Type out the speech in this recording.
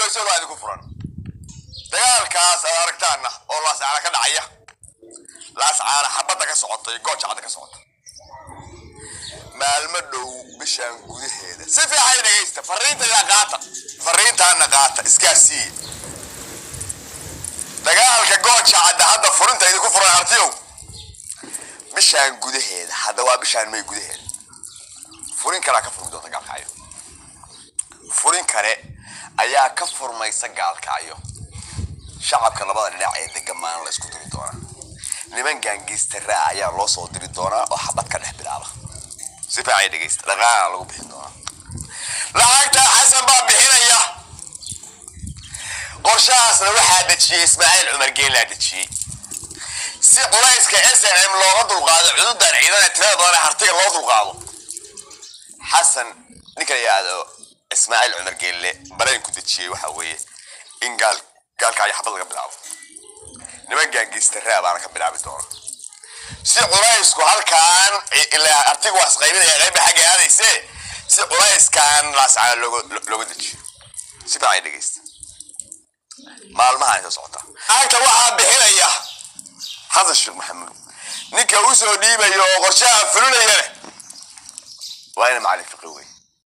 goyso waa idinku furan dagaalkaas aad aragtaana oo laas caana ka dhacaya laas caana xabada ka socotay gooja cad ka socotay maalmo dhow bishaan gudaheeda si fiican dhageysta fariintaana qaata iskaasii dagaalka gooja cad hadda furinta idinku furan artiyow bishaan gudaheeda hadda waa bishaan may gudaheeda furin kale ka furmi doonta gaalkaayo furin kale ayaa ka furmaysa gaalkaayo shacabka labada dhinac ee degamaan la isku diri doona niman gaangistara ayaa loo soo diri doona oo xabad ka dhex bilaaba si fiican dhageysta dhaqaale lagu bixin doona lacagta xasan baa bixinaya qorshahaasna waxaa dejiyay Ismaaciil Cumar Geela dejiyay si qolayska SNM looga dulqaado xuduudan ciidana tirada hartiga loo dulqaado حسن نكري هذا إسماعيل عمر قال لي برين كنت تشي وحوي إن قال كاي حبل قبل عاو نبقى جيستراب أنا قبل عاو الدور سي قريش كهال كان اللي أرتقوا صغيرين غير بحاجة هذه سي قريش كان راس على لوجو تشي سي بعيد جيست ما هاي تصوته أنت واحد بهنا هذا الشيخ محمد نكوسو ديبا يو قرشها فلونا يله وين معلم فقوي